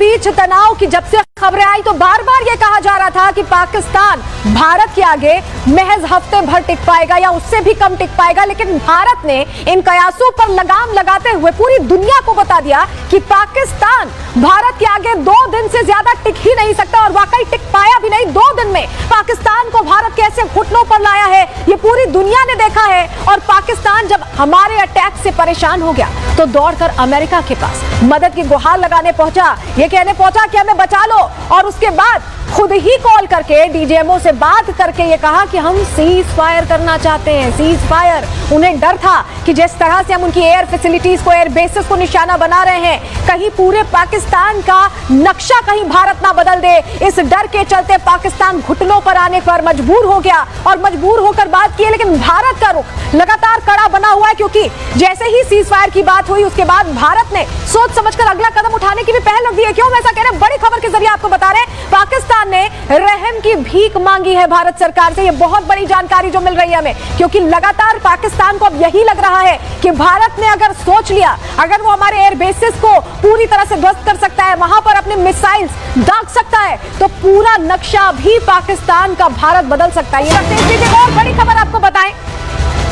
बीच तनाव की जब से खबरें आई तो बार बार यह कहा जा रहा था कि पाकिस्तान भारत के आगे महज हफ्ते भर टिक पाएगा या उससे भी कम टिक पाएगा, लेकिन भारत ने इन कयासों पर लगाम लगाते हुए पूरी दुनिया को बता दिया कि पाकिस्तान भारत के आगे 2 दिन से ज्यादा टिक ही नहीं सकता, और वाकई टिक पाया भी नहीं। 2 दिन में पाकिस्तान को भारत कैसे घुटनों पर लाया है ये पूरी दुनिया ने देखा है। और पाकिस्तान जब हमारे अटैक से परेशान हो गया तो दौड़कर अमेरिका के पास मदद की गुहार लगाने पहुंचा, ये कहने पहुंचा कि हमें बचा लो, और उसके बाद खुद ही कॉल करके डीजीएमओ से बात करके ये कहा कि हम सीज फायर करना चाहते हैं, सीज फायर। उन्हें डर था कि जिस तरह से हम उनकी एयर फैसिलिटीज को, एयर बेसिस को निशाना बना रहे हैं, कहीं पूरे पाकिस्तान का नक्शा कहीं भारत ना बदल दे। इस डर के चलते पाकिस्तान घुटनों पर आने पर मजबूर हो गया और मजबूर होकर बात की। लेकिन भारत का रुख लगातार कड़ा बना हुआ है, क्योंकि जैसे ही सीज फायर की बात हुई उसके बाद भारत ने सोच समझकर अगला कदम उठाने की भी पहल रख दी है। क्यों हम ऐसा कह रहे हैं? बड़ी खबर के जरिए आपको बता रहे हैं, पाकिस्तान ने रहम की भीख मांगी है भारत सरकार से। ये बहुत बड़ी जानकारी जो मिल रही है हमें, क्योंकि लगातार पाकिस्तान को अब यही लग रहा है कि भारत ने अगर सोच लिया, अगर वो हमारे एयर बेसिस को पूरी तरह से ध्वस्त कर सकता है, वहां पर अपने मिसाइल्स दाग सकता है, तो पूरा नक्शा भी पाकिस्तान का भारत बदल सकता है। ये और बड़ी खबर आपको बताएं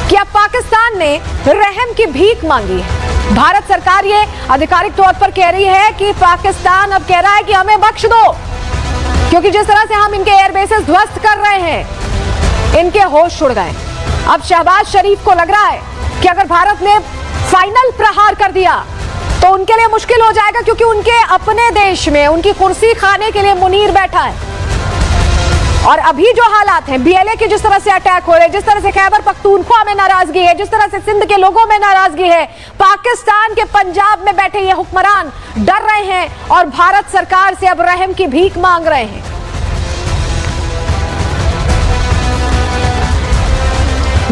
कि अब पाकिस्तान ने रहम की भीख मांगी है। भारत सरकार ये आधिकारिक तौर पर कह रही है कि पाकिस्तान अब कह रहा है कि हमें बख्श दो, क्योंकि जिस तरह से हम इनके एयर बेसेस ध्वस्त कर रहे हैं, इनके होश उड़ गए। अब शहबाज शरीफ को लग रहा है कि अगर भारत ने फाइनल प्रहार कर दिया तो उनके लिए मुश्किल हो जाएगा, क्योंकि उनके अपने देश में उनकी कुर्सी खाने के लिए मुनीर बैठा है। और अभी जो हालात हैं, बीएलए के जिस तरह से अटैक हो रहे हैं, जिस तरह से खैबर पख्तूनख्वा में नाराजगी है, जिस तरह से सिंध के लोगों में नाराजगी है, पाकिस्तान के पंजाब में बैठे ये हुक्मरान डर रहे हैं और भारत सरकार से अब रहम की भीख मांग रहे हैं।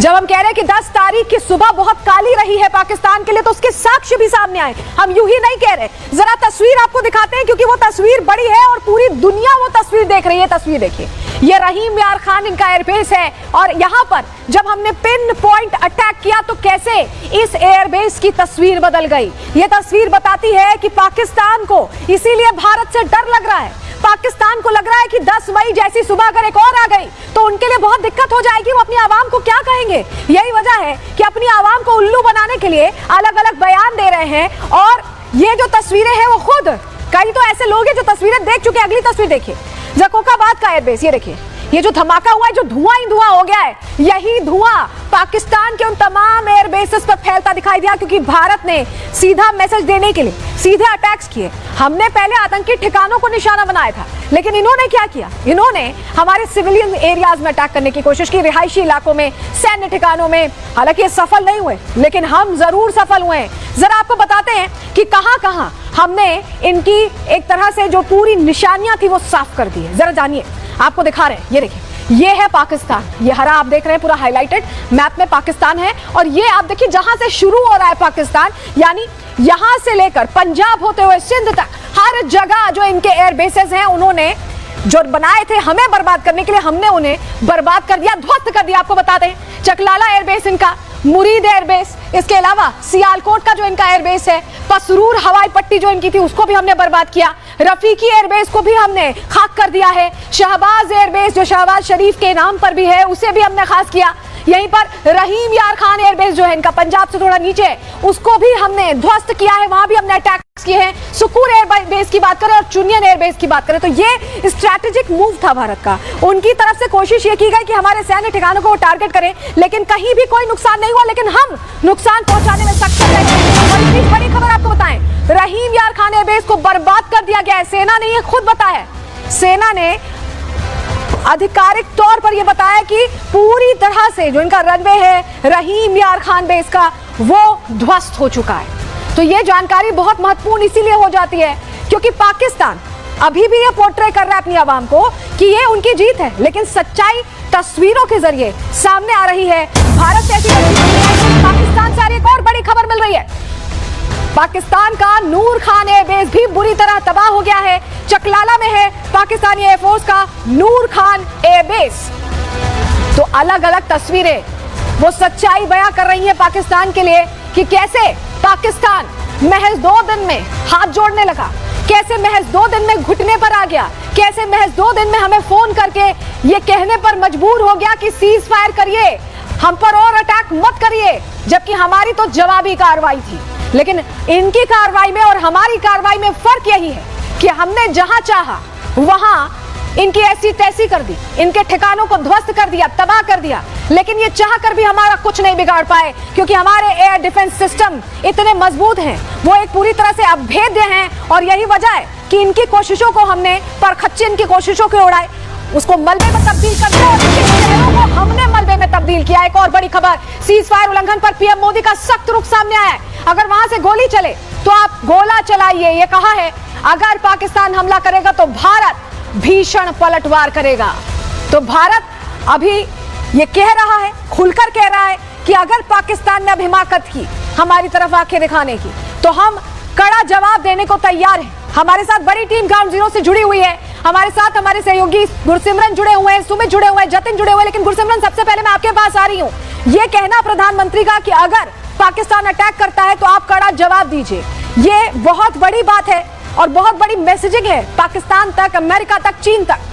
जब हम कह रहे हैं कि 10 तारीख की सुबह बहुत काली रही है पाकिस्तान के लिए, तो उसके साक्ष्य भी सामने आए। हम यूं ही नहीं कह रहे, जरा तस्वीर आपको दिखाते हैं, क्योंकि वो तस्वीर बड़ी है और पूरी दुनिया वो तस्वीर देख रही है। तस्वीर देखिए, ये रहीम यार खान इनका एयरबेस है, और यहां पर जब हमने पिन पॉइंट अटैक किया तो कैसे इस एयरबेस की तस्वीर बदल गई। ये तस्वीर बताती है कि पाकिस्तान को इसीलिए भारत से डर लग रहा है। पाकिस्तान को लग रहा है कि 10 मई जैसी सुबह अगर एक और आ गई तो उनके लिए बहुत दिक्कत हो जाएगी। वो अपनी आवाम को क्या कहेंगे? यही वजह है कि अपनी आवाम को उल्लू बनाने के लिए अलग अलग बयान दे रहे हैं। और ये जो तस्वीरें हैं वो खुद कई तो ऐसे लोग हैं जो तस्वीरें देख चुके। अगली तस्वीर देखिए, जकोकाबाद का एयरबेस, ये देखिए, ये जो धमाका हुआ है, जो धुआं ही धुआं हो गया है, यही धुआं पाकिस्तान के उन तमाम एयर बेसेस पर फैलता दिखाई दिया, क्योंकि भारत ने सीधा मैसेज देने के लिए सीधे अटैक्स किए। हमने पहले आतंकी ठिकानों को निशाना बनाया था, लेकिन इन्होंने क्या किया? इन्होंने हमारे सिविलियन एरियाज में अटैक करने की कोशिश की, रिहायशी इलाकों में, सैन्य ठिकानों में। हालांकि ये सफल नहीं हुए, लेकिन हम जरूर सफल हुए हैं। जरा आपको बताते हैं कि कहां-कहां हमने इनकी एक तरह से जो पूरी निशानियां थी वो साफ कर दी है। जरा जानिए, आपको दिखा रहे हैं, ये देखिए, ये है पाकिस्तान। ये हरा आप देख रहे हैं पूरा हाईलाइटेड मैप में पाकिस्तान है, और ये आप देखिए जहां से शुरू हो रहा है पाकिस्तान, यानी यहां से लेकर पंजाब होते हुए सिंध तक हर जगह जो इनके एयर बेसेस हैं, उन्होंने जो बनाए थे हमें बर्बाद करने के लिए, हमने उन्हें बर्बाद कर दिया, ध्वस्त कर दिया। आपको बताते हैं, चकलाला एयरबेस इनका, मुरीद एयरबेस, इसके अलावा सियालकोट का जो इनका एयरबेस है, पसरूर हवाई पट्टी जो इनकी थी उसको भी हमने बर्बाद किया, रफीकी एयरबेस को भी हमने खाक कर दिया है, शहबाज एयरबेस जो शहबाज शरीफ के नाम पर भी है उसे भी हमने खास किया। यहीं पर रहीम यार खान एयरबेस जो है इनका पंजाब से थोड़ा नीचे, उसको भी हमने ध्वस्त किया है, वहां भी हमने अटैक किए हैं। सुकूर एयरबेस की बात करें और चुनियन एयरबेस की बात करें तो ये स्ट्रैटेजिक मूव था भारत का। उनकी तरफ से कोशिश ये की गई कि हमारे सैन्य ठिकानों को टारगेट करें, लेकिन कहीं भी कोई नुकसान नहीं हुआ, लेकिन हम नुकसान पहुंचाने में सक्षम रहे। बड़ी खबर आपको बताएं, रहीम यार खान एयरबेस को बर्बाद कर दिया गया है। सेना ने ये खुद बताया, सेना ने आधिकारिक तौर पर यह बताया कि पूरी तरह से जो इनका रनवे है रहीम यार खान बेस का, वो ध्वस्त हो चुका है। तो ये जानकारी बहुत महत्वपूर्ण इसीलिए हो जाती है क्योंकि पाकिस्तान अभी भी ये पोर्ट्रे कर रहा है अपनी आवाम को कि ये उनकी जीत है, लेकिन सच्चाई तस्वीरों के जरिए सामने आ रही है। भारत से ऐसी पाकिस्तान से एक और बड़ी खबर मिल रही है, पाकिस्तान का नूर खान एयरबेस भी बुरी तरह तबाह हो गया है। चकलाला में है पाकिस्तानी एयरफोर्स का नूर खान एयरबेस। तो अलग अलग तस्वीरें वो सच्चाई बयां कर रही है पाकिस्तान के लिए कि कैसे पाकिस्तान महज 2 दिन में हाथ जोड़ने लगा, कैसे महज 2 दिन में घुटने पर आ गया, कैसे महज 2 दिन में हमें फोन करके ये कहने पर मजबूर हो गया कि सीज फायर करिए, हम पर और अटैक मत करिए, जबकि हमारी तो जवाबी कार्रवाई थी। लेकिन इनकी कार्रवाई में और हमारी कार्रवाई में फर्क यही है कि हमने जहां चाहा वहां इनकी ऐसी तैसी कर दी, इनके ठिकानों को ध्वस्त कर दिया, तबाह कर दिया। लेकिन ये चाह कर भी हमारा कुछ नहीं बिगाड़ पाए, क्योंकि हमारे एयर डिफेंस सिस्टम इतने मजबूत हैं, वो एक पूरी तरह से अभेद्य हैं। और यही वजह है कि इनकी कोशिशों को हमने, परखच्चे इनकी कोशिशों के उड़ाए, उसको मलबे में तब्दील कर दिया और इनके चेहरों को हमने मलबे में तब्दील किया। एक और बड़ी खबर, सीज फायर उल्लंघन पर पीएम मोदी का सख्त रुख सामने आया है। अगर वहां से गोली चले तो आप गोला चलाइए, ये कहा है। अगर पाकिस्तान हमला करेगा तो भारत भीषण पलटवार करेगा। तो भारत अभी ये कह रहा है, खुलकर कह रहा है कि अगर पाकिस्तान ने अब हिमाकत की हमारी तरफ आंखें दिखाने की, तो हम कड़ा जवाब देने को तैयार हैं। हमारे साथ बड़ी टीम ग्राउंड जीरो से जुड़ी हुई है। हमारे साथ हमारे सहयोगी गुरसिमरन जुड़े हुए हैं, सुमित जुड़े हुए हैं, जतिन जुड़े हुए हैं। लेकिन गुरसिमरन, सबसे पहले मैं आपके पास आ रही हूं। यह कहना प्रधानमंत्री का कि अगर पाकिस्तान अटैक करता है तो आप कड़ा जवाब दीजिए, ये बहुत बड़ी बात है और बहुत बड़ी मैसेजिंग है पाकिस्तान तक, अमेरिका तक, चीन तक।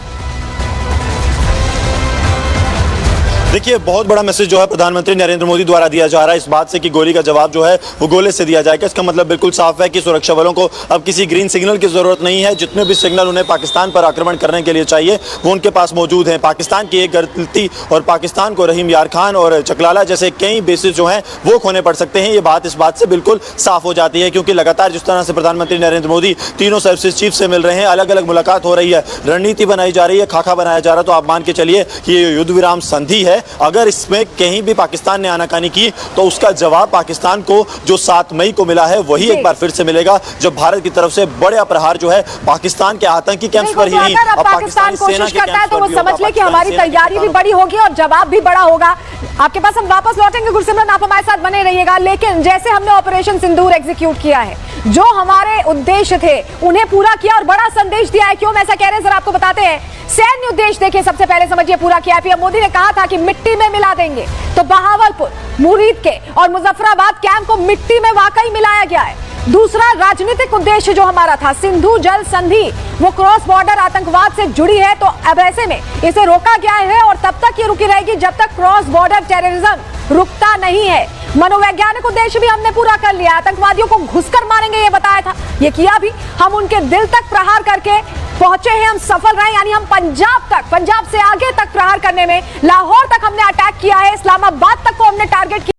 देखिए, बहुत बड़ा मैसेज जो है प्रधानमंत्री नरेंद्र मोदी द्वारा दिया जा रहा है इस बात से कि गोली का जवाब जो है वो गोले से दिया जाएगा। इसका मतलब बिल्कुल साफ है कि सुरक्षा बलों को अब किसी ग्रीन सिग्नल की जरूरत नहीं है। जितने भी सिग्नल उन्हें पाकिस्तान पर आक्रमण करने के लिए चाहिए वो उनके पास मौजूद हैं। पाकिस्तान की एक गलती और पाकिस्तान को रहीम यार खान और चकलाला जैसे कई बेसिस जो हैं वो खोने पड़ सकते हैं। ये बात इस बात से बिल्कुल साफ हो जाती है, क्योंकि लगातार जिस तरह से प्रधानमंत्री नरेंद्र मोदी तीनों सर्विसेज चीफ से मिल रहे हैं, अलग अलग मुलाकात हो रही है, रणनीति बनाई जा रही है, खाका बनाया जा रहा है, तो आप मान के चलिए कि ये युद्ध विराम संधि है। अगर इसमें कहीं भी पाकिस्तान ने आनाकानी की तो उसका जवाब पाकिस्तान को जो 7 मई को मिला है वही एक बार फिर से मिलेगा, जब भारत की तरफ से बड़ा प्रहार जो है पाकिस्तान के आतंकी कैंप्स पर ही नहीं, अब पाकिस्तान कोशिश करता है तो वो समझ ले कि हमारी तैयारी भी बड़ी होगी और जवाब भी बड़ा होगा। आपके पास हम वापस लौटेंगे गुरसिमरन, आप हमारे साथ बने रहिएगा। लेकिन जैसे हमने ऑपरेशन सिंदूर एग्जीक्यूट किया है, जो हमारे उद्देश्य थे उन्हें पूरा किया और बड़ा संदेश दिया है। क्यों मैं ऐसा कह रहे हैं जरा आपको बताते हैं। सैन्य उद्देश्य देखिए, सबसे पहले समझिए पूरा किया। पीएम मोदी ने कहा था कि मिट्टी में मिला देंगे, तो बहावलपुर, मुरीद के और मुजफ्फराबाद कैंप को मिट्टी में वाकई मिलाया गया है। दूसरा राजनीतिक उद्देश्य जो हमारा था, सिंधु जल संधि, वो क्रॉस बॉर्डर आतंकवाद से जुड़ी है, तो अब ऐसे में इसे रोका गया है और तब तक ये रुकी रहेगी जब तक क्रॉस बॉर्डर टेररिज्म रुकता नहीं है। मनोवैज्ञानिक उद्देश्य भी हमने पूरा कर लिया। आतंकवादियों को घुसकर मारेंगे ये बताया था, ये किया भी। हम उनके दिल तक प्रहार करके पहुंचे हैं, हम सफल रहे। यानी हम पंजाब से आगे तक प्रहार करने में, लाहौर तक हमने अटैक किया है, इस्लामाबाद तक को हमने टारगेट किया।